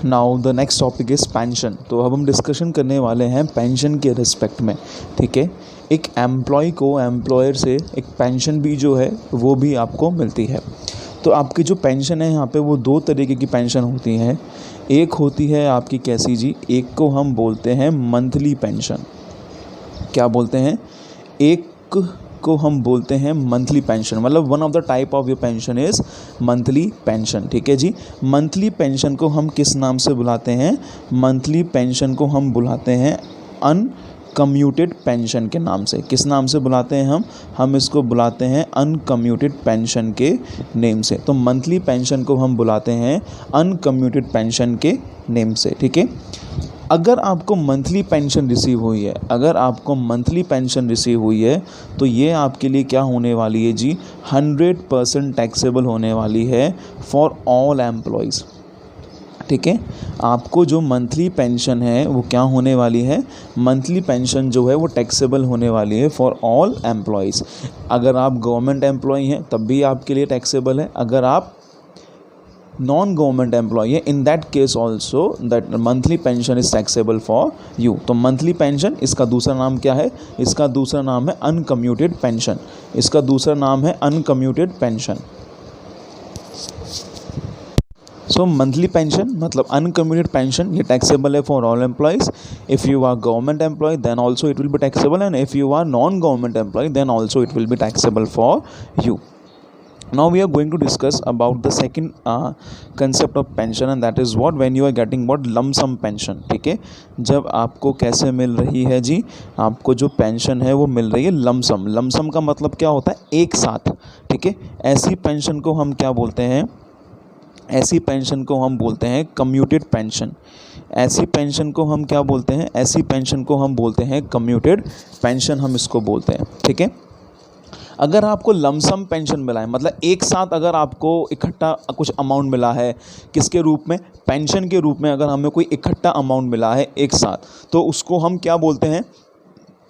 Now the next topic is pension. तो अब हम डिस्कशन करने वाले हैं पेंशन के रिस्पेक्ट में, ठीक है। एक एम्प्लॉय को एम्प्लॉयर से एक पेंशन भी जो है वो भी आपको मिलती है। तो आपकी जो पेंशन है यहाँ पे वो दो तरीके की पेंशन होती हैं। एक होती है आपकी कैसी जी, एक को हम बोलते हैं मंथली पेंशन। क्या बोलते हैं? एक को हम बोलते हैं मंथली पेंशन, मतलब one of the type of your pension is monthly pension, ठीक है जी। मंथली पेंशन को हम किस नाम से बुलाते हैं? मंथली पेंशन को हम बुलाते हैं अनकम्यूटेड पेंशन के नाम से। किस नाम से बुलाते हैं हम इसको बुलाते हैं अनकम्यूटेड पेंशन के नेम से। तो मंथली पेंशन को हम बुलाते हैं अनकम्यूटेड पेंशन के नेम से, ठीक है। अगर आपको मंथली पेंशन रिसीव हुई है, तो ये आपके लिए क्या होने वाली है जी? 100% टैक्सेबल होने वाली है फॉर ऑल एम्प्लॉयज़, ठीक है। आपको जो मंथली पेंशन है वो क्या होने वाली है? मंथली पेंशन जो है वो टैक्सेबल होने वाली है फॉर ऑल एम्प्लॉयज़। अगर आप गवर्नमेंट एम्प्लॉय हैं तब भी आपके लिए टैक्सेबल है। अगर आप नॉन गवर्नमेंट एम्प्लॉय है, in that case also that monthly pension is taxable for you. तो मंथली पेंशन, इसका दूसरा नाम क्या है? इसका दूसरा नाम है अनकम्यूटेड पेंशन। इसका दूसरा नाम है uncommuted pension. So monthly pension मतलब अनकम्यूटेड पेंशन, ये टैक्सेबल है for all employees. If you are government employee then also it will be taxable, and if you are non government employee then also it will be taxable for you. Now we are going to discuss about the second concept of pension, and that is what when you are getting what lump sum pension, ठीक है। जब आपको कैसे मिल रही है जी? आपको जो pension है वो मिल रही है लम्प सम। लम्प सम का मतलब क्या होता है? एक साथ, ठीक है। ऐसी पेंशन को हम क्या बोलते हैं? ऐसी पेंशन को हम बोलते हैं कम्यूटेड पेंशन। ऐसी पेंशन को हम क्या बोलते हैं? ऐसी पेंशन को हम बोलते हैं कम्यूटेड पेंशन, हम इसको बोलते हैं, ठीक है। अगर आपको लमसम पेंशन मिला है, मतलब एक साथ अगर आपको इकट्ठा कुछ अमाउंट मिला है, किसके रूप में? पेंशन के रूप में। अगर हमें कोई इकट्ठा अमाउंट मिला है एक साथ, तो उसको हम क्या बोलते हैं?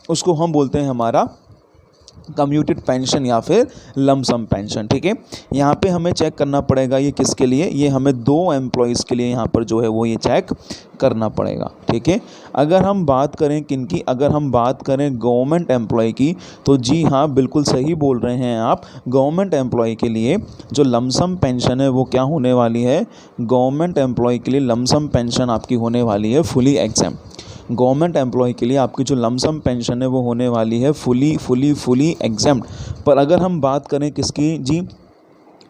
उसको हम बोलते हैं हमारा कम्यूटेड पेंशन या फिर लमसम पेंशन, ठीक है। यहाँ पे हमें चेक करना पड़ेगा ये किसके लिए? ये हमें दो एम्प्लॉयज़ के लिए यहाँ पर जो है वो ये चेक करना पड़ेगा, ठीक है। अगर हम बात करें किनकी? अगर हम बात करें गवर्नमेंट एम्प्लॉय की, तो जी हाँ, बिल्कुल सही बोल रहे हैं आप। गवर्नमेंट एम्प्लॉय के लिए जो लमसम पेंशन है वो क्या होने वाली है? गवर्नमेंट एम्प्लॉय के लिए लमसम पेंशन आपकी होने वाली है फुली एग्जैम्प्ट। गवर्नमेंट एम्प्लॉय के लिए आपकी जो लमसम पेंशन है वो होने वाली है फुली एग्जैम्प्ट। पर अगर हम बात करें किसकी जी?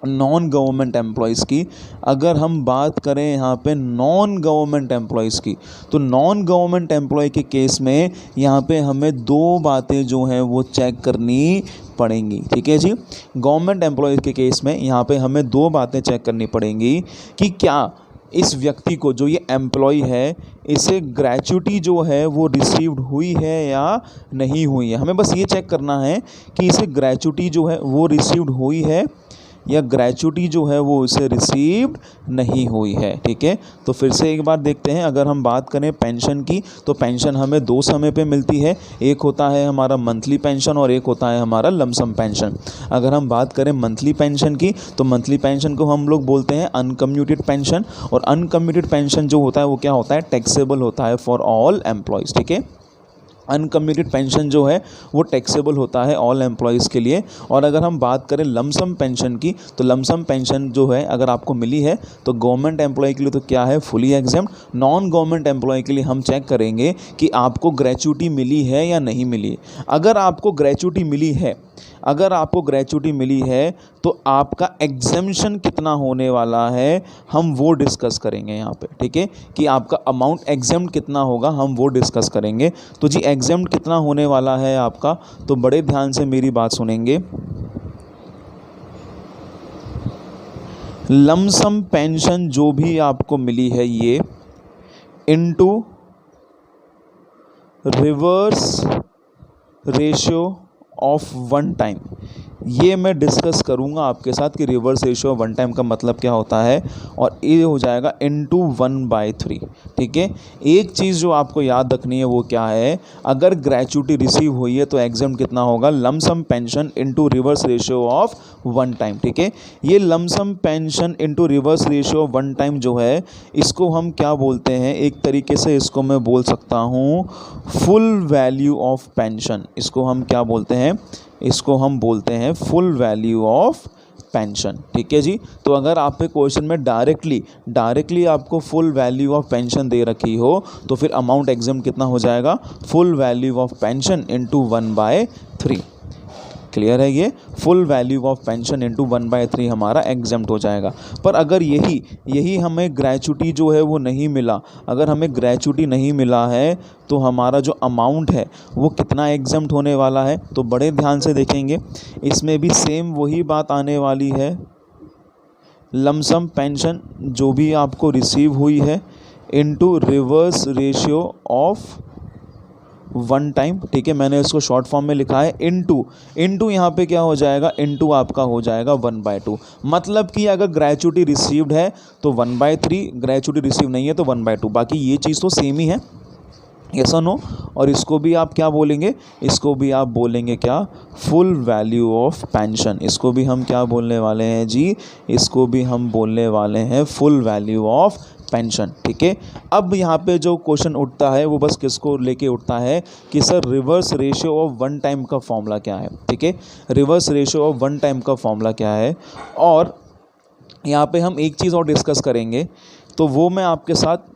नॉन गवर्नमेंट एम्प्लॉयज़ की। अगर हम बात करें यहाँ पे नॉन गवर्नमेंट एम्प्लॉयज़ की, तो नॉन गवर्नमेंट एम्प्लॉय के केस में यहाँ पे हमें दो बातें जो हैं वो चेक करनी पड़ेंगी, ठीक है जी। गवर्नमेंट एम्प्लॉयज़ के केस में यहाँ पे हमें दो बातें चेक करनी पड़ेंगी कि क्या इस व्यक्ति को, जो ये एम्प्लॉय है, इसे ग्रेच्युटी जो है वो रिसीव्ड हुई है या नहीं हुई है। हमें बस ये चेक करना है कि इसे ग्रेच्युटी जो है वो रिसीव्ड हुई है या ग्रेच्युटी जो है वो इसे रिसीव्ड नहीं हुई है, ठीक है। तो फिर से एक बार देखते हैं। अगर हम बात करें पेंशन की, तो पेंशन हमें दो समय पे मिलती है। एक होता है हमारा मंथली पेंशन और एक होता है हमारा लमसम पेंशन। अगर हम बात करें मंथली पेंशन की, तो मंथली पेंशन को हम लोग बोलते हैं अनकम्यूटेड पेंशन, और अनकम्यूटेड पेंशन जो होता है वो क्या होता है? टैक्सेबल होता है फॉर ऑल एम्प्लॉयज़, ठीक है। अनकम्यूटेड पेंशन जो है वो टैक्सेबल होता है ऑल एम्प्लॉयज़ के लिए। और अगर हम बात करें लमसम पेंशन की, तो लमसम पेंशन जो है अगर आपको मिली है तो गवर्नमेंट एम्प्लॉय के लिए तो क्या है? फुली एग्जैम्प्ट। नॉन गवर्नमेंट एम्प्लॉय के लिए हम चेक करेंगे कि आपको ग्रेच्युटी मिली है या नहीं मिली है। अगर आपको ग्रेच्युटी मिली है, अगर आपको ग्रेच्युटी मिली है तो आपका एग्जेम्पशन कितना होने वाला है हम वो डिस्कस करेंगे यहाँ पे, ठीक है। कि आपका अमाउंट एग्जेम्प्ट कितना होगा हम वो डिस्कस करेंगे। तो जी एग्जेम्प्ट कितना होने वाला है आपका, तो बड़े ध्यान से मेरी बात सुनेंगे। लमसम पेंशन जो भी आपको मिली है ये into reverse ratio of one time, ये मैं डिस्कस करूँगा आपके साथ कि रिवर्स रेशियो वन टाइम का मतलब क्या होता है, और ये हो जाएगा इनटू 1/3। ठीक है, एक चीज़ जो आपको याद रखनी है वो क्या है, अगर ग्रेचुटी रिसीव हुई है तो एग्जाम कितना होगा, lump sum pension into reverse ratio of one time. ठीक है, ये lump sum pension into reverse ratio one time जो है, इसको हम क्या बोलते हैं, एक तरीके से इसको मैं बोल सकता हूँ फुल वैल्यू ऑफ पेंशन। इसको हम क्या बोलते हैं, इसको हम बोलते हैं फुल वैल्यू ऑफ पेंशन। ठीक है जी, तो अगर आप पे क्वेश्चन में डायरेक्टली आपको फुल वैल्यू ऑफ पेंशन दे रखी हो तो फिर अमाउंट एग्जाम कितना हो जाएगा, full value of pension into 1/3। Clear है, ये full value of pension into 1/3 हमारा एग्जाम्प्ट हो जाएगा। पर अगर यही हमें ग्रेचुटी जो है वो नहीं मिला, अगर हमें ग्रेचुटी नहीं मिला है तो हमारा जो अमाउंट है वो कितना एग्जाम्प्ट होने वाला है, तो बड़े ध्यान से देखेंगे। इसमें भी सेम वही बात आने वाली है, लमसम पेंशन जो भी आपको रिसीव हुई है into reverse ratio of one time. ठीक है, मैंने इसको शॉर्ट फॉर्म में लिखा है इनटू यहाँ पे क्या हो जाएगा, इनटू आपका हो जाएगा 1/2। मतलब कि अगर ग्रेचुटी रिसीव्ड है तो 1/3, ग्रेचुटी रिसीव नहीं है तो 1/2। बाकी ये चीज़ तो सेम ही है, यस और नो। और इसको भी आप क्या बोलेंगे, इसको भी आप बोलेंगे क्या, फुल वैल्यू ऑफ पेंशन। इसको भी हम क्या बोलने वाले हैं जी, इसको भी हम बोलने वाले हैं फुल वैल्यू ऑफ पेंशन। ठीक है, अब यहाँ पे जो क्वेश्चन उठता है वो बस किसको लेके उठता है कि sir reverse ratio of one time का फॉर्मूला क्या है। ठीक है, reverse ratio of one time का फॉर्मूला क्या है, और यहाँ पे हम एक चीज़ और डिस्कस करेंगे, तो वो मैं आपके साथ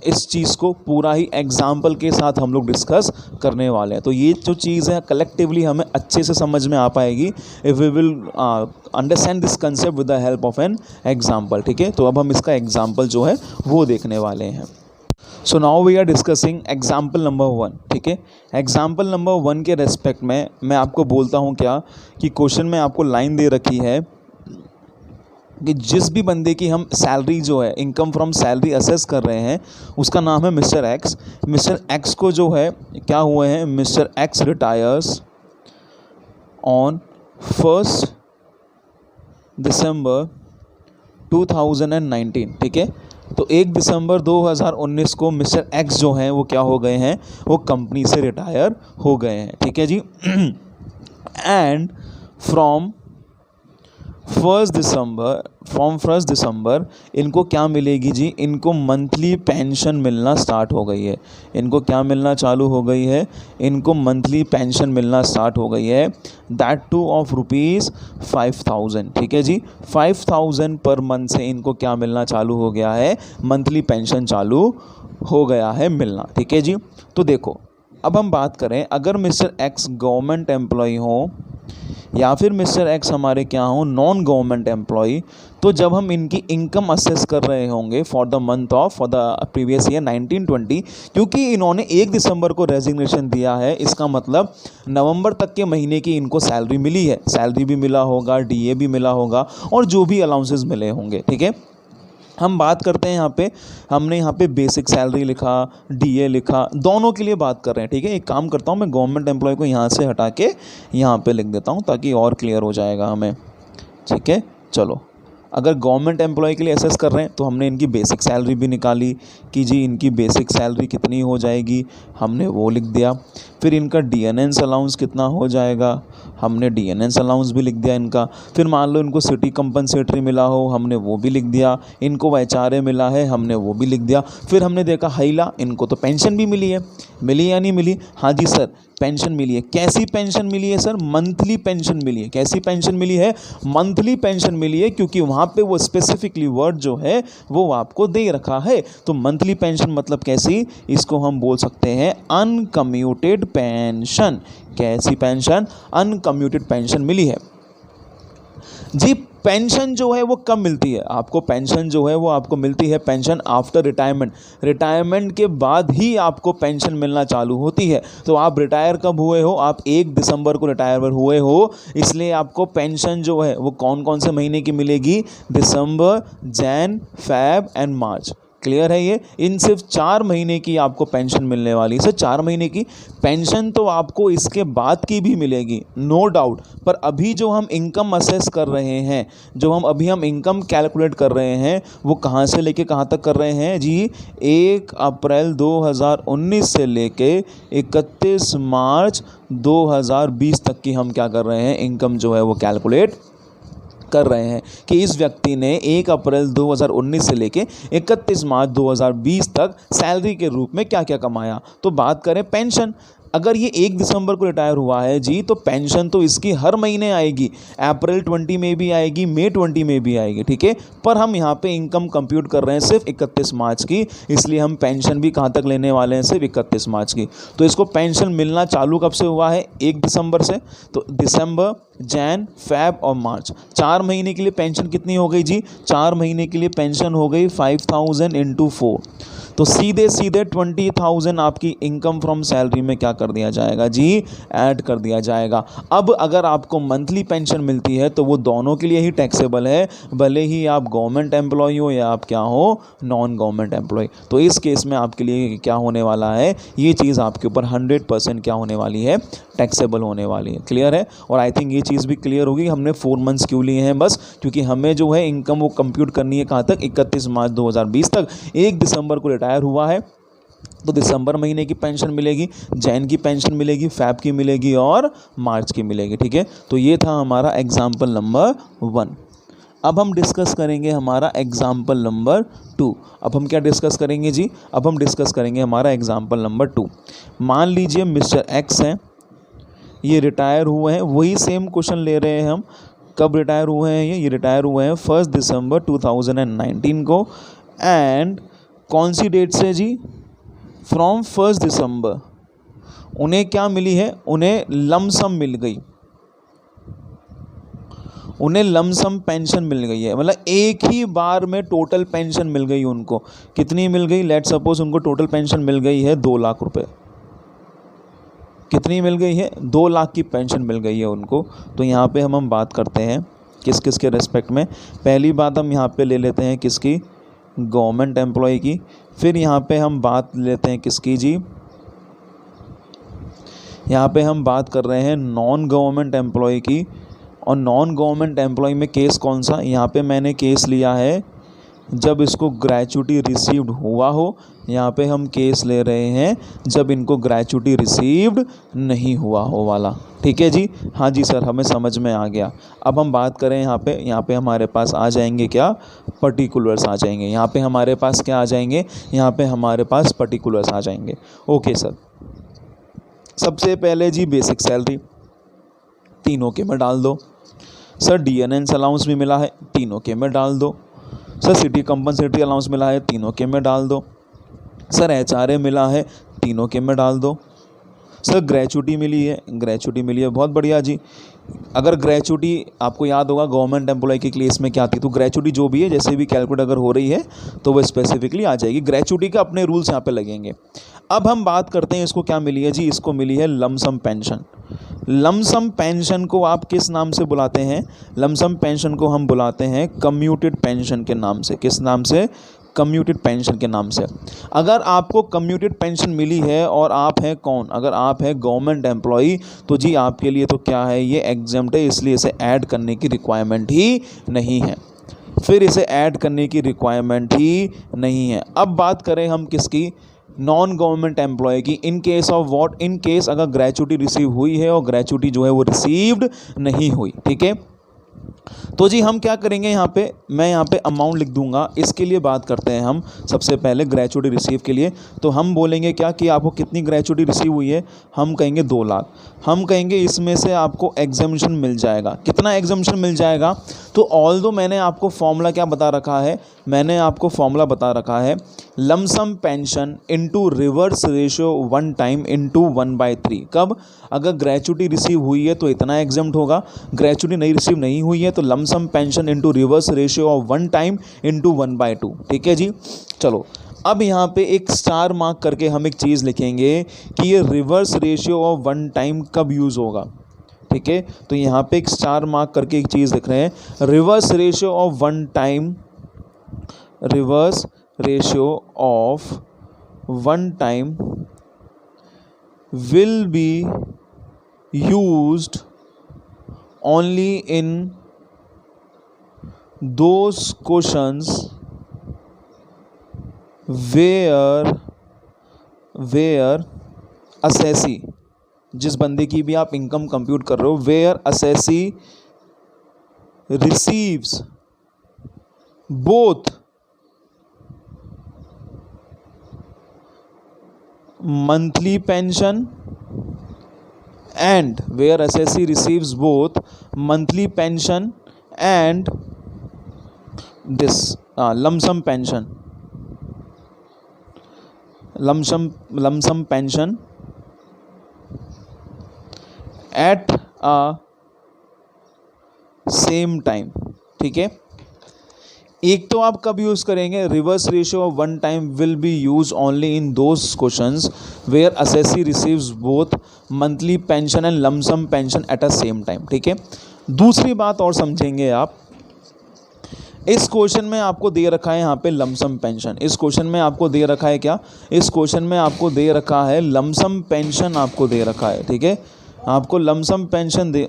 इस चीज़ को पूरा ही एग्जाम्पल के साथ हम लोग डिस्कस करने वाले हैं। तो ये जो चीज़ है कलेक्टिवली हमें अच्छे से समझ में आ पाएगी if we will understand this concept with the help of an example. ठीक है, तो अब हम इसका एग्जाम्पल जो है वो देखने वाले हैं। So now we are discussing example number 1। ठीक है, एग्जाम्पल नंबर 1 के रेस्पेक्ट में मैं आपको बोलता हूँ क्या कि क्वेश्चन में आपको लाइन दे रखी है कि जिस भी बंदे की हम सैलरी जो है, इनकम फ्रॉम सैलरी असेस कर रहे हैं, उसका नाम है मिस्टर एक्स। मिस्टर एक्स को जो है क्या हुए हैं, मिस्टर एक्स रिटायर्स ऑन 1 दिसंबर 2019। ठीक है, तो 1 दिसंबर 2019 को मिस्टर एक्स जो हैं वो क्या हो गए हैं, वो कंपनी से रिटायर हो गए हैं। ठीक है जी, एंड फ्रॉम 1 दिसंबर इनको क्या मिलेगी जी, इनको मंथली पेंशन मिलना स्टार्ट हो गई है। इनको क्या मिलना चालू हो गई है, इनको मंथली पेंशन मिलना स्टार्ट हो गई है, दैट टू ऑफ ₹5000। ठीक है जी, 5000 पर मंथ से इनको क्या मिलना चालू हो गया है, मंथली पेंशन चालू हो गया है मिलना। ठीक है जी, तो देखो अब हम बात करें, अगर मिस्टर एक्स गवर्नमेंट एम्प्लॉय हो या फिर मिस्टर एक्स हमारे क्या हो, नॉन गवर्नमेंट एम्प्लॉय, तो जब हम इनकी इनकम असेस कर रहे होंगे फॉर द प्रीवियस ईयर 1920, क्योंकि इन्होंने 1 दिसंबर को रेजिग्नेशन दिया है, इसका मतलब नवंबर तक के महीने की इनको सैलरी मिली है, सैलरी भी मिला होगा, डीए भी मिला होगा, और जो भी अलाउंसेस मिले होंगे। ठीक है, हम बात करते हैं यहाँ पे, हमने यहाँ पे बेसिक सैलरी लिखा, डीए लिखा, दोनों के लिए बात कर रहे हैं। ठीक है, एक काम करता हूँ, मैं गवर्नमेंट एम्प्लॉय को यहाँ से हटा के यहाँ पे लिख देता हूँ ताकि और क्लियर हो जाएगा हमें। ठीक है, चलो, अगर गवर्नमेंट एम्प्लॉय के लिए असेस कर रहे हैं तो हमने इनकी बेसिक सैलरी भी निकाली कि जी इनकी बेसिक सैलरी कितनी हो जाएगी, हमने वो लिख दिया। फिर इनका डीएनएस अलाउंस कितना हो जाएगा, हमने डीएनएस अलाउंस भी लिख दिया इनका। फिर मान लो इनको सिटी कंपनसेटरी मिला हो, हमने वो भी लिख दिया। इनको एचआरए मिला है, हमने वो भी लिख दिया। फिर हमने देखा हाइला, इनको तो पेंशन भी मिली है, मिली या नहीं मिली, हाँ जी सर पेंशन मिली है। कैसी पेंशन मिली है सर, मंथली पेंशन मिली है। कैसी पेंशन मिली है, मंथली पेंशन मिली है, क्योंकि वहाँ पे वो स्पेसिफिकली वर्ड जो है वो आपको दे रखा है। तो मंथली पेंशन मतलब कैसी, इसको हम बोल सकते हैं अनकम्यूटेड पेंशन। कैसी पेंशन, अनकम्यूटेड पेंशन मिली है जी। पेंशन जो है वो कब मिलती है आपको, पेंशन जो है वो आपको मिलती है पेंशन आफ्टर रिटायरमेंट। रिटायरमेंट के बाद ही आपको पेंशन मिलना चालू होती है। तो आप रिटायर कब हुए हो, आप 1 दिसंबर को रिटायर हुए हो, इसलिए आपको पेंशन जो है वो कौन कौन से महीने की मिलेगी, December, Jan, Feb and March. Clear है ये। इन सिर्फ 4 महीने की आपको पेंशन मिलने वाली है। सर 4 महीने की पेंशन तो आपको इसके बाद की भी मिलेगी, नो डाउट, पर अभी जो हम इनकम असेस कर रहे हैं, जो हम इनकम कैलकुलेट कर रहे हैं, वो कहाँ से लेके कहाँ तक कर रहे हैं जी? 1 अप्रैल 2019 से लेके 31 मार्च 2020 तक की हम क्या कर रहे हैं, इनकम जो है वो कैलकुलेट कर रहे हैं कि इस व्यक्ति ने 1 अप्रैल 2019 से लेके 31 मार्च 2020 तक सैलरी के रूप में क्या क्या कमाया। तो बात करें पेंशन, अगर ये 1 दिसंबर को रिटायर हुआ है जी, तो पेंशन तो इसकी हर महीने आएगी, अप्रैल 20 में भी आएगी, मई 20 में भी आएगी, ठीक है। पर हम यहाँ पे इनकम कंप्यूट कर रहे हैं सिर्फ 31 मार्च की, इसलिए हम पेंशन भी कहाँ तक लेने वाले हैं, सिर्फ 31 मार्च की। तो इसको पेंशन मिलना चालू कब से हुआ है? 1 दिसंबर से। तो दिसंबर, जैन, फैब और मार्च, 4 महीने के लिए पेंशन कितनी हो गई जी? 4 महीने के लिए पेंशन हो गई 5000 × 4, तो सीधे 20,000 आपकी इनकम फ्रॉम सैलरी में क्या कर दिया जाएगा जी? ऐड कर दिया जाएगा। अब अगर आपको मंथली पेंशन मिलती है तो वो दोनों के लिए ही टैक्सेबल है, भले ही आप गवर्नमेंट एम्प्लॉय हो या आप क्या हो, नॉन गवर्नमेंट एम्प्लॉय। तो इस केस में आपके लिए क्या होने वाला है, ये चीज़ आपके ऊपर 100% क्या होने वाली है, टैक्सेबल होने वाली है। क्लियर है? और आई थिंक ये चीज़ भी क्लियर होगी हमने 4 मंथ्स क्यों लिए हैं, बस क्योंकि हमें जो है इनकम वो कंप्यूट करनी है कहाँ तक, 31 मार्च 2020 तक। 1 दिसंबर को रिटायर हुआ है तो दिसंबर महीने की पेंशन मिलेगी, जैन की पेंशन मिलेगी, फैब की मिलेगी और मार्च की मिलेगी, ठीक है। तो ये था हमारा एग्जाम्पल नंबर 1। अब हम डिस्कस करेंगे हमारा एग्जाम्पल नंबर 2। अब हम क्या डिस्कस करेंगे जी? अब हम डिस्कस करेंगे हमारा एग्जाम्पल नंबर 2। मान लीजिए मिस्टर एक्स हैं, ये रिटायर हुए हैं, वही सेम क्वेश्चन ले रहे हैं हम। कब रिटायर हुए हैं ये रिटायर हुए हैं 1 दिसंबर 2019 को। एंड कौन सी डेट से जी? फ्रॉम 1 दिसंबर। उन्हें क्या मिली है? उन्हें लमसम मिल गई, उन्हें लमसम पेंशन मिल गई है, मतलब एक ही बार में टोटल पेंशन मिल गई उनको। कितनी मिल गई? लेट सपोज उनको टोटल पेंशन मिल गई है 2 लाख रुपए। कितनी मिल गई है? 2 लाख की पेंशन मिल गई है उनको। तो यहाँ पे हम बात करते हैं किस किस के रेस्पेक्ट में। पहली बात हम यहाँ पे ले लेते हैं किसकी? गवर्नमेंट एम्प्लॉय की। फिर यहाँ पे हम बात लेते हैं किसकी जी? यहाँ पे हम बात कर रहे हैं नॉन गवर्नमेंट एम्प्लॉय की। और नॉन गवर्नमेंट एम्प्लॉय में केस कौन सा? यहाँ पे मैंने केस लिया है जब इसको ग्रेचुटी रिसीव्ड हुआ हो। यहाँ पे हम केस ले रहे हैं जब इनको ग्रेचुटी रिसीव्ड नहीं हुआ हो वाला, ठीक है जी। हाँ जी सर, हमें समझ में आ गया। अब हम बात करें यहाँ पे हमारे पास आ जाएंगे क्या? पर्टिकुलर्स आ जाएंगे। यहाँ पे हमारे पास क्या आ जाएंगे? यहाँ पे हमारे पास पर्टिकुलर्स आ जाएंगे। ओके सर, सबसे पहले जी बेसिक सैलरी तीनों के में डाल दो। सर DNS अलाउंस भी मिला है, तीनों के में डाल दो। सर सिटी कंपनसेटरी अलाउंस मिला है, तीनों के में डाल दो। सर HRA मिला है, तीनों के में डाल दो। सर ग्रेचुटी मिली है, बहुत बढ़िया जी। अगर ग्रेचुटी आपको याद होगा गवर्नमेंट एम्प्लॉय के केस में क्या थी, तो ग्रेचुटी जो भी है जैसे भी कैलकुलेट अगर हो रही है तो वो स्पेसिफिकली आ जाएगी। ग्रेचुटी का अपने रूल्स यहाँ पे लगेंगे। अब हम बात करते हैं इसको क्या मिली है जी? इसको मिली है लमसम पेंशन। लमसम पेंशन को आप किस नाम से बुलाते हैं? लमसम पेंशन को हम बुलाते हैं कम्यूटेड पेंशन के नाम से। किस नाम से? कम्यूटेड पेंशन के नाम से। अगर आपको कम्यूटेड पेंशन मिली है और आप हैं कौन? अगर आप हैं गवर्नमेंट एम्प्लॉई, तो जी आपके लिए तो क्या है, ये एग्जम्प्ट है, इसलिए इसे ऐड करने की रिक्वायरमेंट ही नहीं है। फिर इसे ऐड करने की रिक्वायरमेंट ही नहीं है। अब बात करें हम किसकी? नॉन गवर्नमेंट एम्प्लॉय की। In case of what? In case अगर ग्रेचुटी रिसीव हुई है और ग्रेचुटी जो है वो रिसीव्ड नहीं हुई, ठीक है। तो जी हम क्या करेंगे यहाँ पे? मैं यहाँ पे अमाउंट लिख दूंगा। इसके लिए बात करते हैं हम सबसे पहले ग्रेचुटी रिसीव के लिए। तो हम बोलेंगे क्या कि आपको कितनी ग्रेचुटी रिसीव हुई है? हम कहेंगे 2 लाख। हम कहेंगे इसमें से आपको एग्जम्पशन मिल जाएगा। कितना एग्जम्पशन मिल जाएगा? तो ऑल्दो मैंने आपको फॉर्मूला क्या बता रखा है? मैंने आपको फॉर्मूला बता रखा है lump sum pension into reverse ratio 1 time into 1/3। कब? अगर ग्रेचुटी रिसीव हुई है तो इतना एग्जम्प्ट होगा, ग्रेचुटी नहीं रिसीव नहीं हुई है तो lump sum pension into reverse ratio of 1 time into 1/2, ठीक है जी। चलो अब यहाँ पे एक स्टार मार्क करके हम एक चीज़ लिखेंगे कि ये रिवर्स रेशियो ऑफ 1 टाइम कब यूज़ होगा, ठीक है। तो यहाँ पे एक स्टार मार्क करके एक चीज़ लिख रहे हैं, reverse ratio of 1 time, reverse ratio of one time will be used only in those questions where assessee, जिस बंदे की भी आप इनकम कंप्यूट कर रहे हो, where assessee receives both monthly pension and where assessee receives both monthly pension and this lump sum pension at a same time. ठीक है, एक तो आप कब यूज़ करेंगे, reverse ratio of one time will be use only in those questions where assessee receives both monthly pension and lump sum pension at a same time. ठीक है, दूसरी बात और समझेंगे आप, इस क्वेश्चन में आपको दे रखा है यहाँ पे लमसम पेंशन, इस क्वेश्चन में आपको दे रखा है क्या, इस क्वेश्चन में आपको दे रखा है लमसम पेंशन आपको दे रखा है। ठीक है, आपको लमसम पेंशन दे,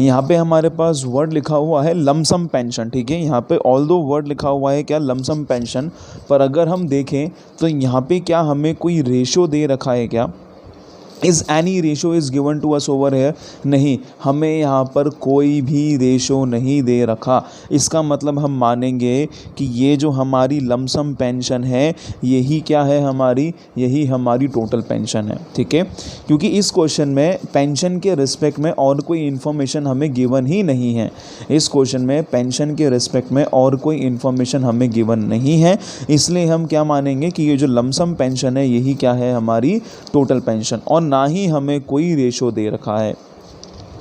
यहाँ पे हमारे पास वर्ड लिखा हुआ है लमसम पेंशन। ठीक है, यहाँ पे ऑल दो वर्ड लिखा हुआ है क्या, लमसम पेंशन, पर अगर हम देखें तो यहाँ पे क्या हमें कोई रेशो दे रखा है क्या, is any ratio is given to us over here, नहीं, हमें यहाँ पर कोई भी रेशो नहीं दे रखा। इसका मतलब हम मानेंगे कि ये जो हमारी लमसम पेंशन है यही क्या है हमारी, यही हमारी टोटल पेंशन है। ठीक है, क्योंकि इस क्वेश्चन में पेंशन के रिस्पेक्ट में और कोई इन्फॉर्मेशन हमें गिवन ही नहीं है, इस क्वेश्चन में पेंशन के रिस्पेक्ट में और कोई इन्फॉर्मेशन हमें गिवन नहीं है, इसलिए हम क्या मानेंगे कि ये जो लमसम पेंशन है यही क्या है हमारी टोटल पेंशन, और ना ही हमें कोई रेशो दे रखा है।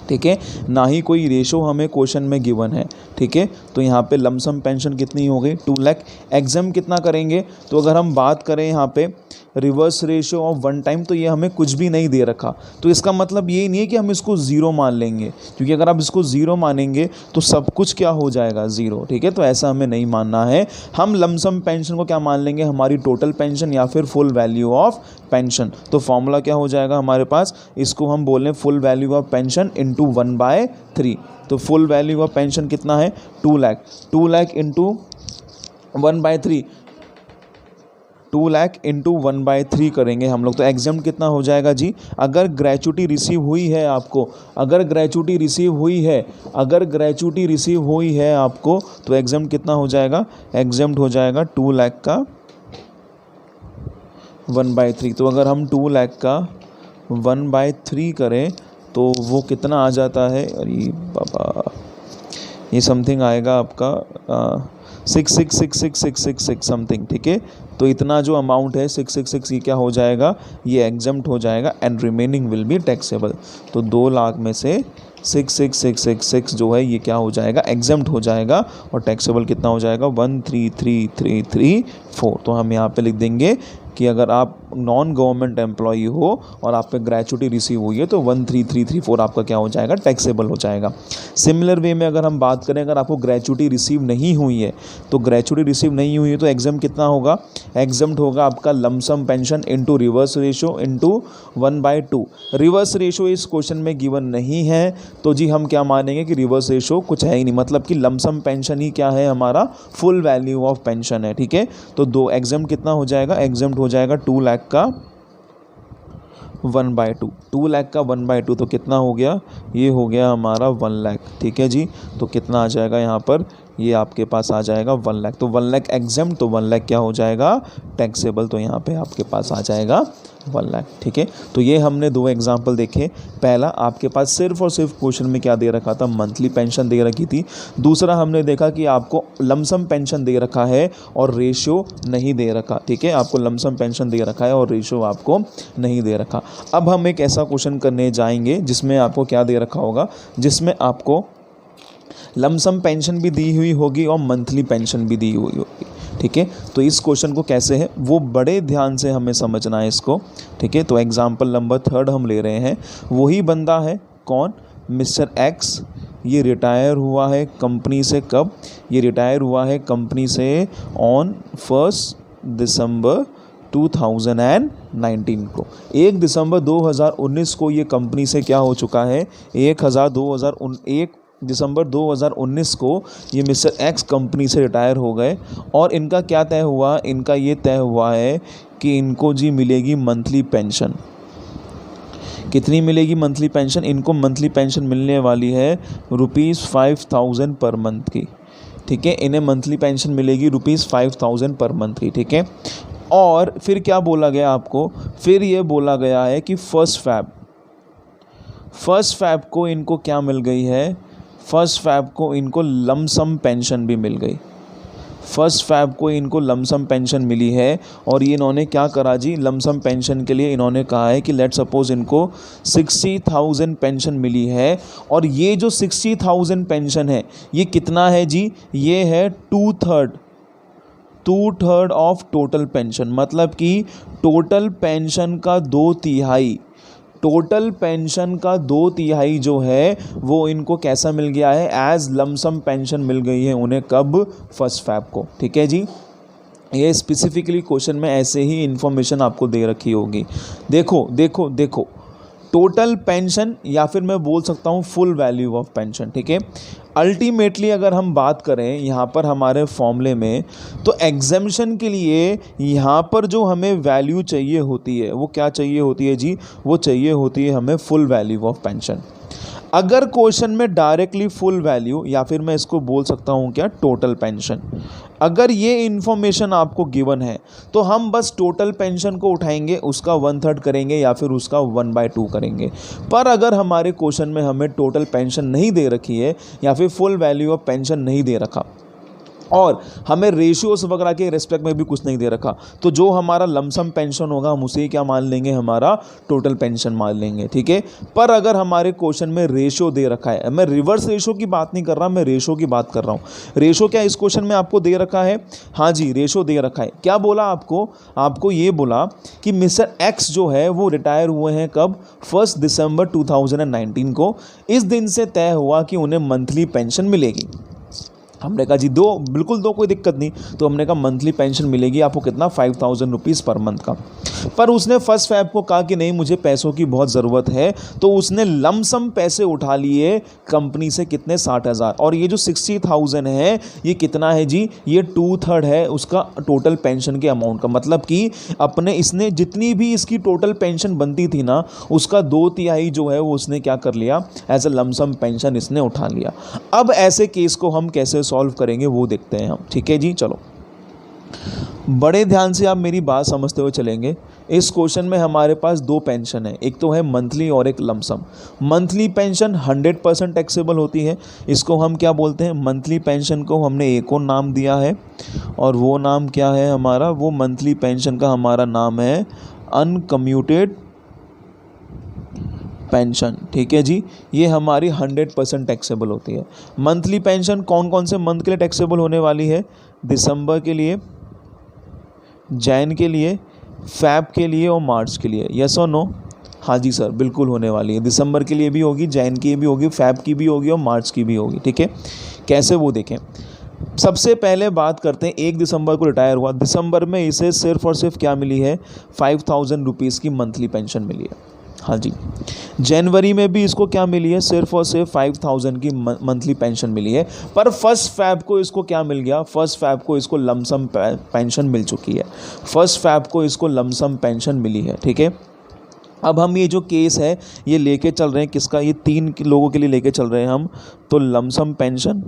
ठीक है, ना ही कोई रेशो हमें क्वेश्चन में गिवन है। ठीक है, तो यहाँ पे लमसम पेंशन कितनी हो गई, 2 लाख। एग्जाम कितना करेंगे, तो अगर हम बात करें यहाँ पे reverse ratio of one time, तो ये हमें कुछ भी नहीं दे रखा, तो इसका मतलब ये नहीं है कि हम इसको ज़ीरो मान लेंगे, क्योंकि अगर आप इसको ज़ीरो मानेंगे तो सब कुछ क्या हो जाएगा, ज़ीरो। ठीक है, तो ऐसा हमें नहीं मानना है, हम लमसम पेंशन को क्या मान लेंगे, हमारी टोटल पेंशन या फिर फुल वैल्यू ऑफ पेंशन। तो फॉर्मूला क्या हो जाएगा हमारे पास, इसको हम बोलें full value of pension into 1/3। तो फुल वैल्यू ऑफ पेंशन कितना है, 2 लाख, 2 लाख इंटू 1/3, 2 लाख इंटू 1/3 करेंगे हम लोग, तो एग्जाम कितना हो जाएगा जी, अगर ग्रेचुटी रिसीव हुई है आपको, अगर ग्रेचुटी रिसीव हुई है, अगर ग्रेचुटी रिसीव हुई है आपको, तो एग्जाम कितना हो जाएगा, एग्जाम हो जाएगा 2 लाख का 1/3। तो अगर हम 2 लाख का 1/3 करें तो वो कितना आ जाता है, अरे बाबा, ये समथिंग आएगा आपका 6666666 समथिंग। ठीक है, तो इतना जो अमाउंट है 666 ये क्या हो जाएगा, ये एग्जम्प्ट हो जाएगा and remaining will be taxable. तो 2 लाख में से 66666 जो है ये क्या हो जाएगा, एग्जम्प्ट हो जाएगा, और टैक्सेबल कितना हो जाएगा 1333334। तो हम यहाँ पे लिख देंगे कि अगर आप नॉन गवर्नमेंट एम्प्लॉई हो और आप पे ग्रेचुटी रिसीव हुई है तो 13334 आपका क्या हो जाएगा, टैक्सेबल हो जाएगा। सिमिलर वे में अगर हम बात करें, अगर आपको ग्रेचुटी रिसीव नहीं हुई है, तो ग्रेचुटी रिसीव नहीं हुई है तो एग्जाम कितना होगा, एग्जम्प्ट होगा आपका lump sum pension into reverse ratio into 1/2। Reverse ratio इस क्वेश्चन में गिवन नहीं है, तो जी हम क्या मानेंगे कि रिवर्स रेशो कुछ है ही नहीं, मतलब कि लमसम पेंशन ही क्या है हमारा फुल वैल्यू ऑफ पेंशन है। ठीक है, तो 2 एग्जाम्प्ट कितना हो जाएगा, एग्जाम्प्ट हो जाएगा 2 लाख का 1/2, 2 लाख का 1/2 तो कितना हो गया, ये हो गया हमारा 1 लाख। ठीक है जी, तो कितना आ जाएगा यहाँ पर, ये आपके पास आ जाएगा 1 लाख। तो 1 लाख एग्जाम्प्ट, तो 1 लाख क्या हो जाएगा, टैक्सेबल, तो यहाँ पे आपके पास आ जाएगा 1 लाख। ठीक है, तो ये हमने 2 एग्जाम्पल देखे। पहला आपके पास सिर्फ और सिर्फ क्वेश्चन में क्या दे रखा था, मंथली पेंशन दे रखी थी। दूसरा हमने देखा कि आपको लमसम पेंशन दे रखा है और रेशियो नहीं दे रखा। ठीक है, आपको लमसम पेंशन दे रखा है और रेशियो आपको नहीं दे रखा। अब हम एक ऐसा क्वेश्चन करने जाएंगे जिसमें आपको क्या दे रखा होगा, जिसमें आपको लमसम पेंशन भी दी हुई होगी और मंथली पेंशन भी दी हुई होगी। ठीक है, तो इस क्वेश्चन को कैसे है वो बड़े ध्यान से हमें समझना है इसको। ठीक है, तो एग्जाम्पल नंबर 3 हम ले रहे हैं। वही बंदा है, कौन, मिस्टर एक्स, ये रिटायर हुआ है कंपनी से, कब, ये रिटायर हुआ है कंपनी से ऑन 1 दिसंबर 2019 को, 1 दिसंबर 2019 को ये कंपनी से क्या हो चुका है, 1 दिसंबर 2019 को ये मिस्टर एक्स कंपनी से रिटायर हो गए। और इनका क्या तय हुआ, इनका ये तय हुआ है कि इनको जी मिलेगी मंथली पेंशन। कितनी मिलेगी मंथली पेंशन, इनको मंथली पेंशन मिलने वाली है ₹5000 पर मंथ की, ठीक है। इन्हें मंथली पेंशन मिलेगी ₹5000 पर मंथ की, ठीक है। और फिर क्या बोला गया आपको, फिर ये बोला गया है कि फर्स्ट फैब को इनको क्या मिल गई है, फर्स्ट फैब को इनको लमसम पेंशन भी मिल गई, फर्स्ट फैब को इनको लमसम पेंशन मिली है। और ये इन्होंने क्या करा जी, लमसम पेंशन के लिए इन्होंने कहा है कि लेट सपोज इनको 60,000 पेंशन मिली है, और ये जो 60,000 पेंशन है ये कितना है जी, ये है 2/3 ऑफ टोटल पेंशन, मतलब कि टोटल पेंशन का 2/3, टोटल पेंशन का 2/3 जो है वो इनको कैसा मिल गया है, एज लमसम पेंशन मिल गई है उन्हें, कब, फर्स्ट फैब को, ठीक है जी। ये स्पेसिफिकली क्वेश्चन में ऐसे ही इन्फॉर्मेशन आपको दे रखी होगी। देखो टोटल पेंशन, या फिर मैं बोल सकता हूँ फुल वैल्यू ऑफ पेंशन, ठीक है। अल्टीमेटली अगर हम बात करें यहाँ पर हमारे फॉर्मूले में, तो एग्जेम्पशन के लिए यहाँ पर जो हमें वैल्यू चाहिए होती है वो क्या चाहिए होती है जी, वो चाहिए होती है हमें फुल वैल्यू ऑफ पेंशन। अगर क्वेश्चन में डायरेक्टली फुल वैल्यू, या फिर मैं इसको बोल सकता हूँ क्या, टोटल पेंशन, अगर ये इन्फॉर्मेशन आपको गिवन है तो हम बस टोटल पेंशन को उठाएंगे, उसका 1/3 करेंगे या फिर उसका 1/2 करेंगे। पर अगर हमारे क्वेश्चन में हमें टोटल पेंशन नहीं दे रखी है या फिर फुल वैल्यू ऑफ पेंशन नहीं दे रखा, और हमें रेशियोस वगैरह के रिस्पेक्ट में भी कुछ नहीं दे रखा, तो जो हमारा लमसम पेंशन होगा हम उसे क्या मान लेंगे, हमारा टोटल पेंशन मान लेंगे, ठीक है। पर अगर हमारे क्वेश्चन में रेशियो दे रखा है, मैं रिवर्स रेशियो की बात नहीं कर रहा, मैं रेशियो की बात कर रहा हूँ। रेशियो क्या इस क्वेश्चन में आपको दे रखा है, हाँ जी रेशियो दे रखा है। क्या बोला आपको ये बोला कि मिस्टर एक्स जो है वो रिटायर हुए हैं कब, 1 दिसंबर 2019 को। इस दिन से तय हुआ कि उन्हें मंथली पेंशन मिलेगी। हमने कहा जी बिल्कुल दो, कोई दिक्कत नहीं। तो हमने कहा मंथली पेंशन मिलेगी आपको कितना, 5000 रुपीज़ पर मंथ का। पर उसने फर्स्ट फैब को कहा कि नहीं मुझे पैसों की बहुत ज़रूरत है, तो उसने लमसम पैसे उठा लिए कंपनी से, कितने, 60,000। और ये जो 60,000 है ये कितना है जी, ये 2/3 है उसका टोटल पेंशन के अमाउंट का। मतलब कि इसने जितनी भी इसकी टोटल पेंशन बनती थी ना, उसका 2/3 जो है वो उसने क्या कर लिया, एज ए लमसम पेंशन इसने उठा लिया। अब ऐसे केस को हम कैसे सॉल्व करेंगे वो देखते हैं हम, ठीक है जी। चलो बड़े ध्यान से आप मेरी बात समझते हुए चलेंगे। इस क्वेश्चन में हमारे पास 2 पेंशन है, एक तो है मंथली और एक लमसम। मंथली पेंशन 100% टैक्सेबल होती है, इसको हम क्या बोलते हैं, मंथली पेंशन को हमने एक और नाम दिया है, और वो नाम क्या है हमारा, वो मंथली पेंशन का हमारा नाम है अनकम्यूटेड पेंशन, ठीक है जी। ये हमारी 100% टैक्सेबल होती है। मंथली पेंशन कौन कौन से मंथ के लिए टैक्सेबल होने वाली है, दिसंबर के लिए, जैन के लिए, फैब के लिए और मार्च के लिए, यस और नो, हाँ जी सर बिल्कुल होने वाली है। दिसंबर के लिए भी होगी, जैन की भी होगी, फैब की भी होगी और मार्च की भी होगी, ठीक है। कैसे वो देखें, सबसे पहले बात करते हैं 1 दिसंबर को रिटायर हुआ, दिसंबर में इसे सिर्फ और सिर्फ क्या मिली है, 5000 रुपीज़ की मंथली पेंशन मिली है, हाँ जी। जनवरी में भी इसको क्या मिली है, सिर्फ और सिर्फ 5000 की मंथली पेंशन मिली है। पर फर्स्ट फैब को इसको क्या मिल गया, फर्स्ट फैब को इसको लमसम पेंशन मिल चुकी है, फर्स्ट फैब को इसको लमसम पेंशन मिली है, ठीक है। अब हम ये जो केस है ये लेके चल रहे हैं किसका, ये 3 लोगों के लिए लेके चल रहे हैं हम। तो लमसम पेंशन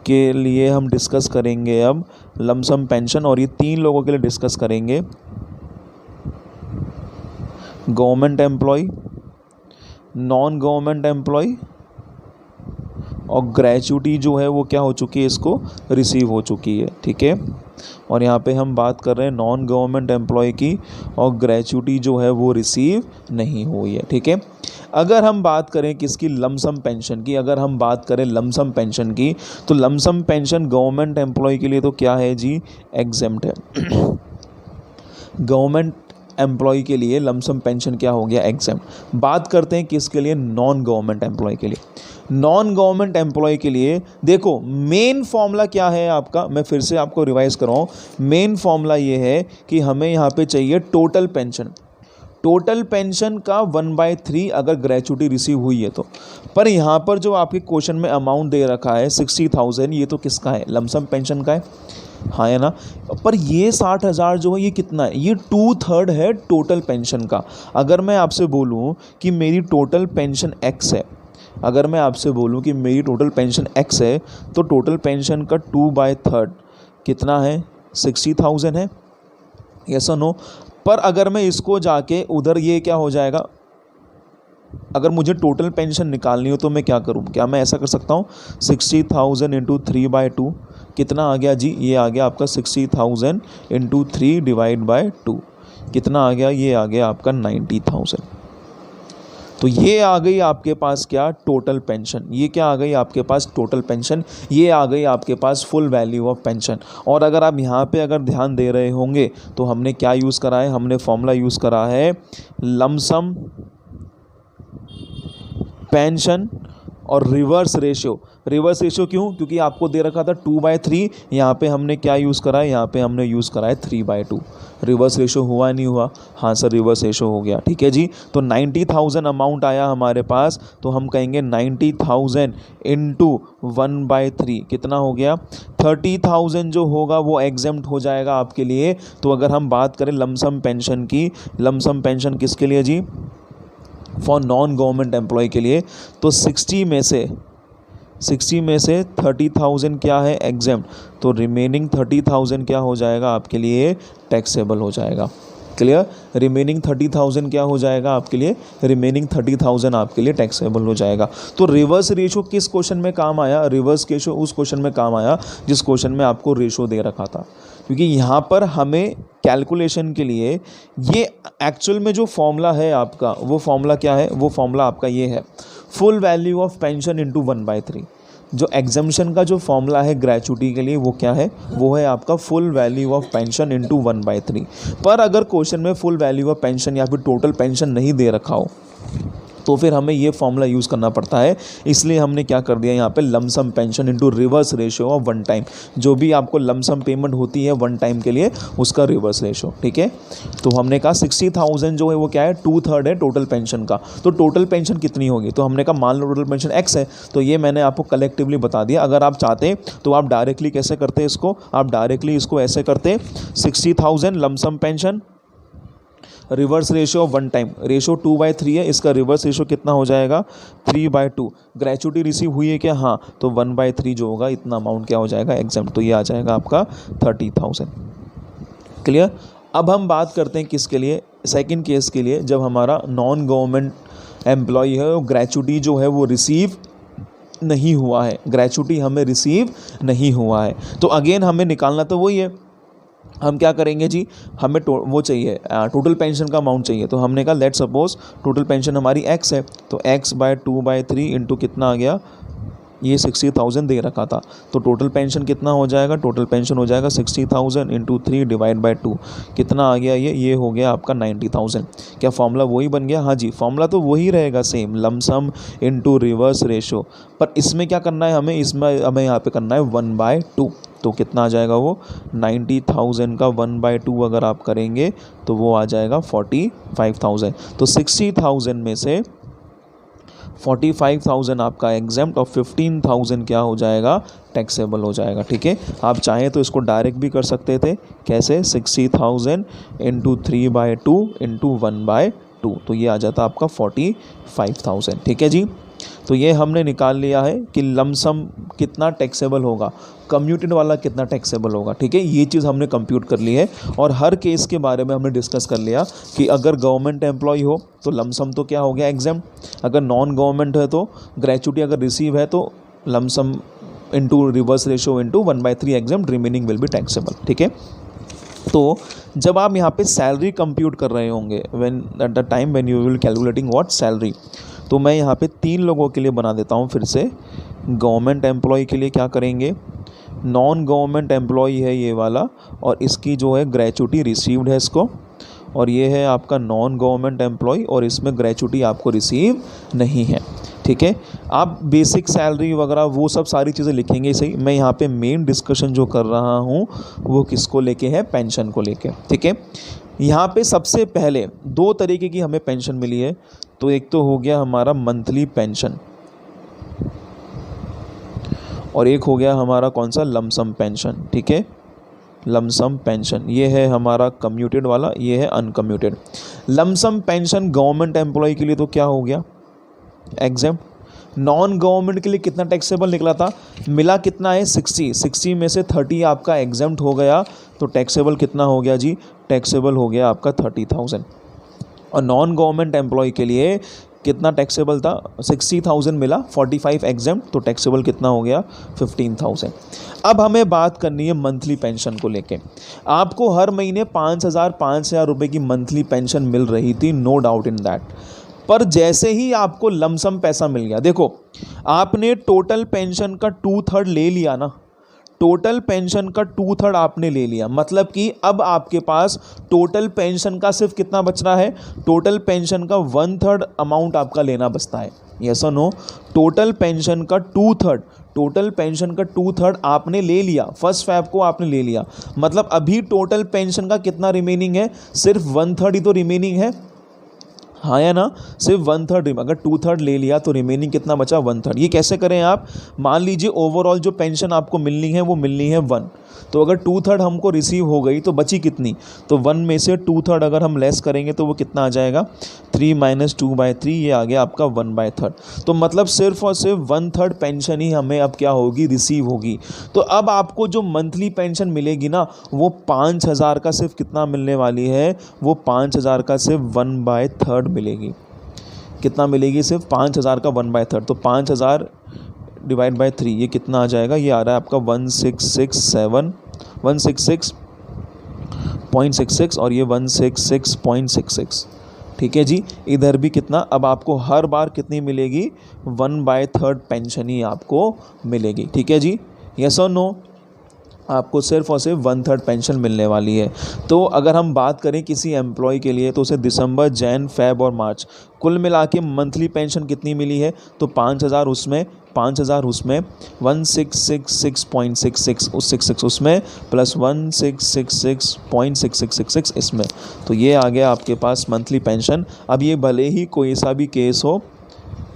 के लिए हम डिस्कस करेंगे अब लमसम पेंशन, और ये 3 लोगों के लिए डिस्कस करेंगे government employee, non government employee, और ग्रेचुटी जो है वो क्या हो चुकी है, इसको रिसीव हो चुकी है, ठीक है। और यहाँ पे हम बात कर रहे हैं नॉन गवर्नमेंट एम्प्लॉय की, और ग्रेचुटी जो है वो रिसीव नहीं हुई है, ठीक है। अगर हम बात करें किसकी, लमसम पेंशन की, अगर हम बात करें लमसम पेंशन की, तो लमसम पेंशन गवर्नमेंट एम्प्लॉय के लिए तो क्या है जी, एग्जेम्प्ट है। गवर्नमेंट एम्प्लॉय के लिए लमसम पेंशन क्या हो गया, एग्जेम्प्ट। बात करते हैं किसके लिए, नॉन गवर्नमेंट एम्प्लॉय के लिए। नॉन गवर्नमेंट एम्प्लॉय के लिए देखो मेन फॉर्मूला क्या है आपका, मैं फिर से आपको रिवाइज कराऊँ। मेन फॉर्मूला ये है कि हमें यहाँ पे चाहिए टोटल पेंशन, टोटल पेंशन का 1/3 अगर ग्रेचुटी रिसीव हुई है तो। पर यहाँ पर जो आपके क्वेश्चन में अमाउंट दे रखा है 60,000, ये तो किसका है, लमसम पेंशन का है, हाँ है ना। पर ये 60,000 जो है ये कितना है, ये 2/3 है टोटल पेंशन का। अगर मैं आपसे बोलूँ कि मेरी टोटल पेंशन एक्स है, अगर मैं आपसे बोलूँ कि मेरी टोटल पेंशन एक्स है, तो टोटल पेंशन का 2/3 कितना है, 60,000 है, यस और नो। पर अगर मैं इसको जाके उधर ये क्या हो जाएगा, अगर मुझे टोटल पेंशन निकालनी हो तो मैं क्या करूँ, क्या मैं ऐसा कर सकता हूँ, 60,000 इंटू 3/2 कितना आ गया जी, ये आ गया आपका 60,000 इंटू 3/2 कितना आ गया, ये आ गया आपका 90,000। तो ये आ गई आपके पास क्या, टोटल पेंशन। ये क्या आ गई आपके पास, टोटल पेंशन। ये आ गई आपके पास फुल वैल्यू ऑफ पेंशन। और अगर आप यहाँ पे अगर ध्यान दे रहे होंगे तो हमने क्या यूज़ करा है, हमने फॉर्मूला यूज़ करा है लमसम पेंशन और रिवर्स रेशियो। रिवर्स रेशियो क्यों, क्योंकि आपको दे रखा था 2/3, यहाँ पे हमने क्या यूज़ करा है, यहाँ पे हमने यूज़ करा है 3/2। रिवर्स रेशियो हुआ नहीं हुआ, हाँ सर रिवर्स रेशियो हो गया, ठीक है जी। तो 90,000 अमाउंट आया हमारे पास, तो हम कहेंगे 90,000 इंटू 1/3 कितना हो गया, 30,000 जो होगा वो एग्जेम्प्ट हो जाएगा आपके लिए। तो अगर हम बात करें लमसम पेंशन की, लमसम पेंशन किसके लिए जी, फॉर नॉन गवर्नमेंट एम्प्लॉय के लिए, तो 60 में से 30,000 क्या है, एग्जेम्प्ट। तो रिमेनिंग 30,000 क्या हो जाएगा आपके लिए, टैक्सेबल हो जाएगा। क्लियर, रिमेनिंग 30,000 क्या हो जाएगा आपके लिए, रिमेनिंग 30,000 आपके लिए टैक्सेबल हो जाएगा। तो रिवर्स रेशो किस क्वेश्चन में काम आया, रिवर्स रेशो उस क्वेश्चन में काम आया जिस क्वेश्चन में आपको रेशो दे रखा था। क्योंकि यहाँ पर हमें कैलकुलेशन के लिए ये एक्चुअल में जो फॉर्मूला है आपका, वो फॉर्मूला क्या है, वो फॉर्मूला आपका ये है, full value of pension into 1/3। जो एग्जम्पशन का जो फॉर्मूला है ग्रेचुटी के लिए वो क्या है, वो है आपका full value of pension into 1/3। पर अगर क्वेश्चन में फुल वैल्यू ऑफ पेंशन या फिर टोटल पेंशन नहीं दे रखा हो तो फिर हमें ये फॉर्मूला यूज़ करना पड़ता है। इसलिए हमने क्या कर दिया यहाँ पे, lump sum pension into reverse ratio of 1 time. जो भी आपको लमसम पेमेंट होती है 1 टाइम के लिए, उसका रिवर्स रेशियो, ठीक है। तो हमने कहा 60,000 जो है वो क्या है, 2/3 है टोटल पेंशन का। तो टोटल पेंशन कितनी होगी, तो हमने कहा मान लो टोटल पेंशन एक्स है, तो ये मैंने आपको कलेक्टिवली बता दिया। अगर आप चाहते तो आप डायरेक्टली कैसे करते इसको, आप डायरेक्टली इसको ऐसे करते, 60,000 lump sum pension, reverse ratio of 1 time, ratio 2/3 है, इसका रिवर्स रेशियो कितना हो जाएगा, 3/2। ग्रेचुटी रिसीव हुई है क्या, हाँ, तो 1/3 जो होगा इतना अमाउंट क्या हो जाएगा, एग्जाम्प्ट। तो ये आ जाएगा आपका 30,000। क्लियर। अब हम बात करते हैं किसके लिए, सेकंड केस के लिए, जब हमारा नॉन गवर्नमेंट एम्प्लॉय है, वो ग्रेचुटी जो है वो रिसीव नहीं हुआ है, ग्रेचुटी हमें रिसीव नहीं हुआ है। तो अगेन हमें निकालना तो वही है, हम क्या करेंगे जी, हमें वो चाहिए, टोटल पेंशन का अमाउंट चाहिए। तो हमने कहा लेट सपोज टोटल पेंशन हमारी एक्स है, तो x/2/3 इंटू कितना आ गया, ये 60,000 दे रखा था, तो टोटल पेंशन कितना हो जाएगा, टोटल पेंशन हो जाएगा 60,000 इंटू 3/2 कितना आ गया, ये हो गया आपका 90,000। क्या फॉर्मूला वही बन गया, हाँ जी, फॉर्मूला तो वही रहेगा same, lump sum into reverse ratio. पर इसमें क्या करना है हमें, इसमें हमें यहाँ पे करना है 1/2। तो कितना आ जाएगा वो, 90,000 का 1/2 अगर आप करेंगे तो वो आ जाएगा 45,000। तो 60,000 में से 45,000 आपका एग्जेम्प्ट और 15,000 क्या हो जाएगा, टैक्सेबल हो जाएगा, ठीक है। आप चाहें तो इसको डायरेक्ट भी कर सकते थे, कैसे, 60,000 इंटू 3/2 इंटू 1/2, तो ये आ जाता आपका 45,000, ठीक है जी। तो ये हमने निकाल लिया है कि लमसम कितना टैक्सेबल होगा, कम्यूटेड वाला कितना टैक्सेबल होगा, ठीक है। ये चीज़ हमने कंप्यूट कर ली है और हर केस के बारे में हमने डिस्कस कर लिया कि अगर गवर्नमेंट एम्प्लॉय हो तो लमसम तो क्या हो गया, एग्जाम। अगर नॉन गवर्नमेंट है तो ग्रेचुटी अगर रिसीव है तो lump sum into reverse ratio into 1/3 exam, remaining will be taxable, ठीक है। तो जब आप यहाँ पे सैलरी कंप्यूट कर रहे होंगे, when at the time when you will calculating what salary, तो मैं यहाँ पे 3 लोगों के लिए बना देता हूँ फिर से। गवर्नमेंट एम्प्लॉय के लिए क्या करेंगे, नॉन गवर्नमेंट एम्प्लॉय है ये वाला, और इसकी जो है ग्रेचुटी रिसीव्ड है इसको, और ये है आपका नॉन गवर्नमेंट एम्प्लॉय और इसमें ग्रेचुटी आपको रिसीव नहीं है। ठीक है, आप बेसिक सैलरी वगैरह वो सब सारी चीज़ें लिखेंगे सही। मैं यहाँ पे मेन डिस्कशन जो कर रहा हूँ वो किसको लेके है, पेंशन को लेके। ठीक है, यहाँ पे सबसे पहले दो तरीके की हमें पेंशन मिली है। तो एक तो हो गया हमारा मंथली पेंशन और एक हो गया हमारा कौन सा, लमसम पेंशन। ठीक है, लमसम पेंशन ये है हमारा कम्यूटेड वाला, ये है uncommuted. Lump sum pension government employee के लिए तो क्या हो गया, एग्जेम्प्ट। नॉन गवर्नमेंट के लिए कितना टैक्सेबल निकला था, मिला कितना है 60 में से 30 आपका एग्जेम्प्ट हो गया, तो टैक्सेबल कितना हो गया जी, टैक्सेबल हो गया आपका 30,000। और नॉन गवर्नमेंट एम्प्लॉय के लिए कितना टैक्सेबल था, 60,000 मिला, 45 एग्जेम्प्ट, तो टैक्सेबल कितना हो गया 15,000। अब हमें बात करनी है मंथली पेंशन को लेके। आपको हर महीने 5,000 रुपये की मंथली पेंशन मिल रही थी, नो डाउट इन दैट। पर जैसे ही आपको लमसम पैसा मिल गया, देखो आपने टोटल पेंशन का 2/3 ले लिया ना, टोटल पेंशन का 2/3 आपने ले लिया, मतलब कि अब आपके पास टोटल पेंशन का सिर्फ कितना बच रहा है, टोटल पेंशन का 1/3 अमाउंट आपका लेना बचता है। यस और नो, टोटल पेंशन का 2/3, टोटल पेंशन का 2/3 आपने ले लिया, फर्स्ट फैब को आपने ले लिया, मतलब अभी टोटल पेंशन का कितना रिमेनिंग है, सिर्फ 1/3 ही तो रिमेनिंग है, हाँ या ना, सिर्फ 1/3। अगर 2/3 ले लिया तो रिमेनिंग कितना बचा, 1/3। ये कैसे करें आप, मान लीजिए ओवरऑल जो पेंशन आपको मिलनी है वो मिलनी है 1, तो अगर 2/3 हमको रिसीव हो गई तो बची कितनी, तो 1 में से 2/3 अगर हम लेस करेंगे तो वो कितना आ जाएगा, 3 - 2/3, ये आ गया आपका 1/3। तो मतलब सिर्फ और सिर्फ 1/3 पेंशन ही हमें अब क्या होगी, रिसीव होगी। तो अब आपको जो मंथली पेंशन मिलेगी ना, वो 5,000 का सिर्फ कितना मिलने वाली है, वो 5,000 का सिर्फ 1/3 मिलेगी। कितना मिलेगी, सिर्फ 5,000 का 1/3, तो 5,000 डिवाइड बाय 3, ये कितना आ जाएगा, ये आ रहा है आपका 166.66 और ये 166.66। ठीक है जी, इधर भी कितना, अब आपको हर बार कितनी मिलेगी, 1/3 पेंशन ही आपको मिलेगी। ठीक है जी, यस और नो, आपको सिर्फ और सिर्फ 1/3 पेंशन मिलने वाली है। तो अगर हम बात करें किसी एम्प्लॉय के लिए, तो उसे दिसंबर, जैन, फेब और मार्च कुल मिला के मंथली पेंशन कितनी मिली है, तो 5,000 उसमें, 166.66 उस 66 उसमें, प्लस 166.6666 इसमें, तो ये आ गया आपके पास मंथली पेंशन। अब ये भले ही कोई सा भी केस हो,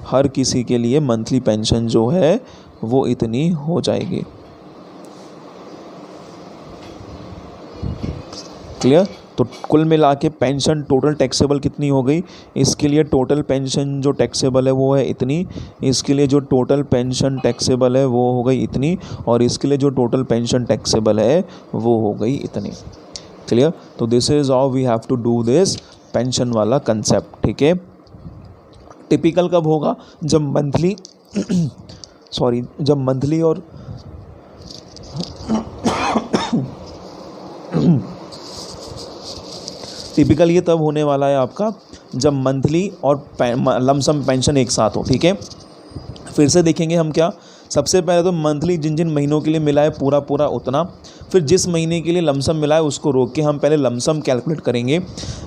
हर किसी के लिए मंथली पेंशन जो है वो इतनी हो जाएगी। क्लियर, तो कुल मिला के पेंशन टोटल टैक्सेबल कितनी हो गई, इसके लिए टोटल पेंशन जो टैक्सेबल है वो है इतनी, इसके लिए जो टोटल पेंशन टैक्सेबल है वो हो गई इतनी, और इसके लिए जो टोटल पेंशन टैक्सेबल है वो हो गई इतनी। क्लियर, तो this is how we have to do this pension वाला कंसेप्ट। ठीक है, टिपिकल कब होगा, जब मंथली जब मंथली और टिपिकल ये तब होने वाला है आपका जब मंथली और लमसम पेंशन एक साथ हो। ठीक है, फिर से देखेंगे हम क्या, सबसे पहले तो मंथली जिन जिन महीनों के लिए मिला है पूरा पूरा उतना, फिर जिस महीने के लिए लमसम मिला है उसको रोक के हम पहले लमसम कैलकुलेट करेंगे।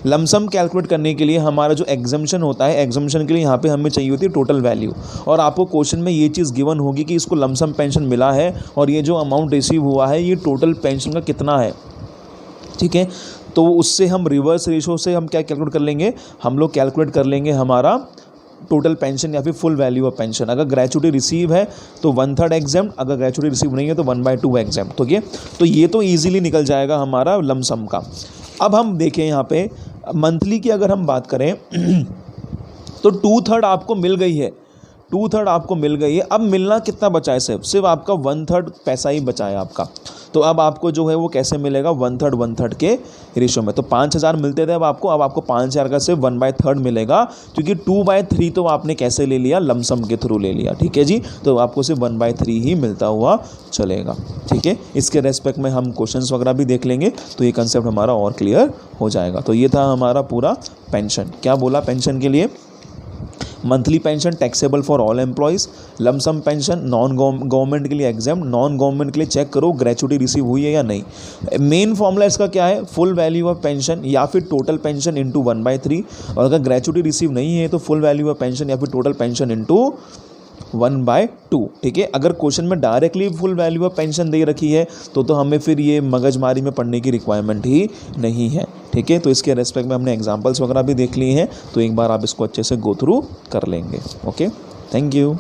लमसम कैलकुलेट करने के लिए हमारा जो एग्जम्पशन होता है, एग्जम्पशन के लिए यहाँ पे हमें चाहिए होती है टोटल वैल्यू, और आपको क्वेश्चन में ये चीज़ गिवन होगी कि इसको लमसम पेंशन मिला है और ये जो अमाउंट रिसीव हुआ है ये टोटल पेंशन का कितना है। ठीक है, तो उससे हम रिवर्स रेशो से हम क्या कैलकुलेट कर लेंगे, हम लोग कैलकुलेट कर लेंगे हमारा टोटल पेंशन या फिर फुल वैल्यू ऑफ पेंशन। अगर ग्रेचुटी रिसीव है तो 1/3 एग्जाम, अगर ग्रेचुटी रिसीव नहीं है तो 1/2 एग्जाम। तो ये तो ईजिली निकल जाएगा हमारा लमसम का। अब हम देखें यहाँ पे मंथली की अगर हम बात करें तो 2/3 आपको मिल गई है, 2/3 आपको मिल गई है। अब मिलना कितना बचा है, सिर्फ आपका 1/3 पैसा ही बचा है आपका। तो अब आपको जो है वो कैसे मिलेगा, 1/3 के रेशो में। तो 5,000 मिलते थे अब आपको 5,000 का सिर्फ 1/3 मिलेगा, क्योंकि 2/3 तो आपने कैसे ले लिया, लमसम के थ्रू ले लिया। ठीक है जी, तो आपको सिर्फ 1/3 ही मिलता हुआ चलेगा। ठीक है, इसके रेस्पेक्ट में हम क्वेश्चंस वगैरह भी देख लेंगे तो ये कंसेप्ट हमारा और क्लियर हो जाएगा। तो ये था हमारा पूरा पेंशन। क्या बोला पेंशन के लिए, monthly pension taxable for all employees, lump sum pension non government के लिए एग्जाम, नॉन गवर्नमेंट के लिए चेक करो ग्रेचुटी रिसीव हुई है या नहीं। मेन फॉर्मूला इसका क्या है, फुल वैल्यू ऑफ पेंशन या फिर टोटल पेंशन इंटू 1/3, और अगर ग्रेचुटी रिसीव नहीं है तो फुल वैल्यू ऑफ पेंशन या फिर टोटल पेंशन इंटू 1/2। ठीक है, अगर क्वेश्चन में directly full value of pension दे रखी है तो हमें फिर ये मगजमारी में पढ़ने की रिक्वायरमेंट ही नहीं है। ठीक है, तो इसके रेस्पेक्ट में हमने एग्जांपल्स वगैरह भी देख लिए हैं, तो एक बार आप इसको अच्छे से गो थ्रू कर लेंगे। Okay, thank you.